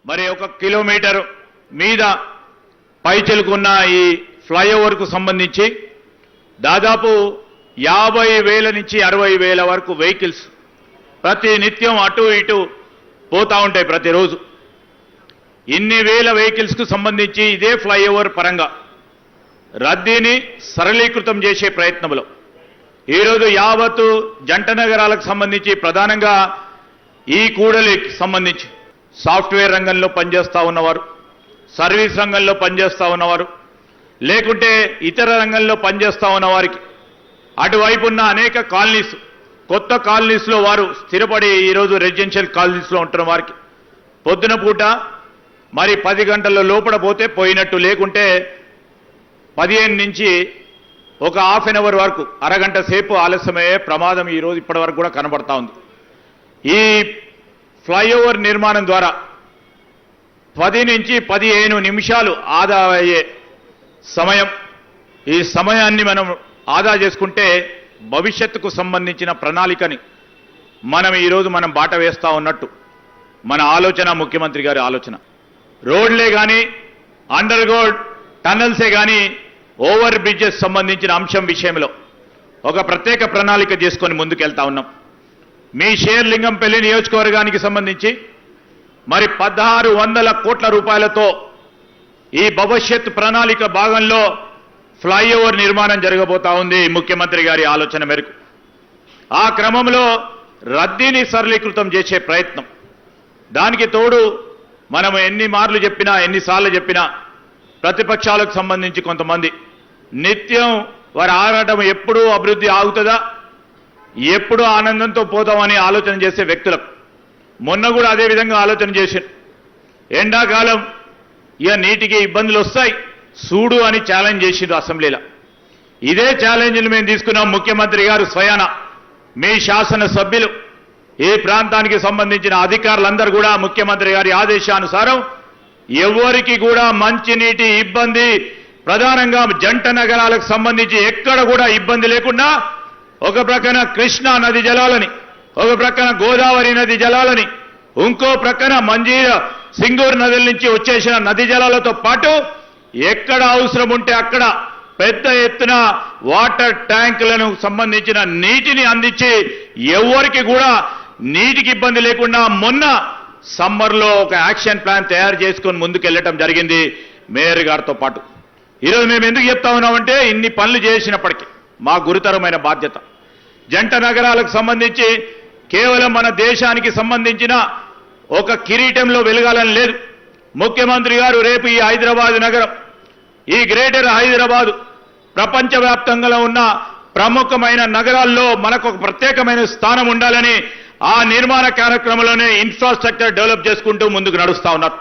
మరి 1 కిలోమీటర్ మీద పైచెలుకున్న ఈ ఫ్లైఓవర్కు సంబంధించి దాదాపు 50,000 నుంచి 60,000 వరకు వెహికల్స్ ప్రతి నిత్యం అటు ఇటు పోతా ఉంటాయి ప్రతిరోజు. ఇన్ని వేల వెహికల్స్కు సంబంధించి ఇదే ఫ్లైఓవర్ పరంగా రద్దీని సరళీకృతం చేసే ప్రయత్నంలో ఈరోజు యావత్తు జంట నగరాలకు సంబంధించి ప్రధానంగా ఈ కూడలికి సంబంధించి సాఫ్ట్వేర్ రంగంలో పనిచేస్తూ ఉన్నవారు, సర్వీస్ రంగంలో పనిచేస్తూ ఉన్నవారు, లేకుంటే ఇతర రంగంలో పనిచేస్తూ ఉన్న వారికి అటువైపు ఉన్న అనేక కాలనీస్, కొత్త కాలనీస్లో వారు స్థిరపడి ఈరోజు రెసిడెన్షియల్ కాలనీస్లో ఉంటున్న వారికి పొద్దున పూట మరి 10 గంటల లోపల పోతే పోయినట్టు, లేకుంటే 15 నుంచి ఒక హాఫ్ అన్ అవర్ వరకు అరగంట సేపు ఆలస్యమయ్యే ప్రమాదం ఈరోజు ఇప్పటి వరకు కూడా కనబడతా ఉంది. ఈ ఫ్లైఓవర్ నిర్మాణం ద్వారా 10 నుంచి 15 నిమిషాలు ఆదా అయ్యే సమయం, ఈ సమయాన్ని మనం ఆదా చేసుకుంటే భవిష్యత్తుకు సంబంధించిన ప్రణాళికని ఈరోజు మనం బాట వేస్తా ఉన్నట్టు మన ఆలోచన, ముఖ్యమంత్రి గారి ఆలోచన. రోడ్లే కానీ, అండర్ గ్రౌండ్ టన్నల్సే కానీ, ఓవర్ బ్రిడ్జెస్ సంబంధించిన అంశం విషయంలో ఒక ప్రత్యేక ప్రణాళిక చేసుకొని ముందుకెళ్తా ఉన్నాం. మీ షేర్లింగంపల్లి నియోజకవర్గానికి సంబంధించి మరి 1,600 కోట్ల రూపాయలతో ఈ భవిష్యత్ ప్రణాళిక భాగంలో ఫ్లైఓవర్ నిర్మాణం జరగబోతా ఉంది ముఖ్యమంత్రి గారి ఆలోచన మేరకు. ఆ క్రమంలో రద్దీని సరళీకృతం చేసే ప్రయత్నం, దానికి తోడు మనం ఎన్ని మార్లు చెప్పినా, ఎన్నిసార్లు చెప్పినా ప్రతిపక్షాలకు సంబంధించి కొంతమంది నిత్యం వారి ఆరాటం ఎప్పుడూ అభివృద్ధి ఆగుతుందా, ఎప్పుడూ ఆనందంతో పోతామని ఆలోచన చేసే వ్యక్తులకు మొన్న కూడా అదే విధంగా ఆలోచన చేశారు. ఎండాకాలం ఇక నీటికి ఇబ్బందులు వస్తాయి చూడు అని ఛాలెంజ్ చేసిండ్రు అసెంబ్లీలో. ఇదే ఛాలెంజ్ని మేము తీసుకున్నాం. ముఖ్యమంత్రి గారు స్వయాన, మీ శాసన సభ్యులు, ఈ ప్రాంతానికి సంబంధించిన అధికారులందరూ కూడా ముఖ్యమంత్రి గారి ఆదేశానుసారం ఎవరికి కూడా మంచినీటి ఇబ్బంది, ప్రధానంగా జంట నగరాలకు సంబంధించి ఎక్కడ కూడా ఇబ్బంది లేకుండా ఒక ప్రక్కన కృష్ణా నది జలాలని, ఒక ప్రక్కన గోదావరి నది జలాలని, ఇంకో ప్రక్కన మంజీర సింగూరు నదుల నుంచి వచ్చేసిన నది జలాలతో పాటు ఎక్కడ అవసరం ఉంటే అక్కడ పెద్ద ఎత్తున వాటర్ ట్యాంకులను సంబంధించిన నీటిని అందించి ఎవరికి కూడా నీటికి ఇబ్బంది లేకుండా మొన్న సమ్మర్లో ఒక యాక్షన్ ప్లాన్ తయారు చేసుకొని ముందుకెళ్ళటం జరిగింది మేయర్ గారితో పాటు. ఈరోజు మేము ఎందుకు చెప్తా ఉన్నామంటే, ఇన్ని పనులు చేసినప్పటికీ మా గురుతరమైన బాధ్యత జంట నగరాలకు సంబంధించి కేవలం మన దేశానికి సంబంధించిన ఒక కిరీటంలో వెలగాలని లేదు. ముఖ్యమంత్రి గారు రేపు ఈ హైదరాబాద్ నగరం, ఈ గ్రేటర్ హైదరాబాద్ ప్రపంచవ్యాప్తంగా ఉన్న ప్రముఖమైన నగరాల్లో మనకు ఒక ప్రత్యేకమైన స్థానం ఉండాలని ఆ నిర్మాణ కార్యక్రమంలోనే ఇన్ఫ్రాస్ట్రక్చర్ డెవలప్ చేసుకుంటూ ముందుకు నడుస్తా ఉన్నారు.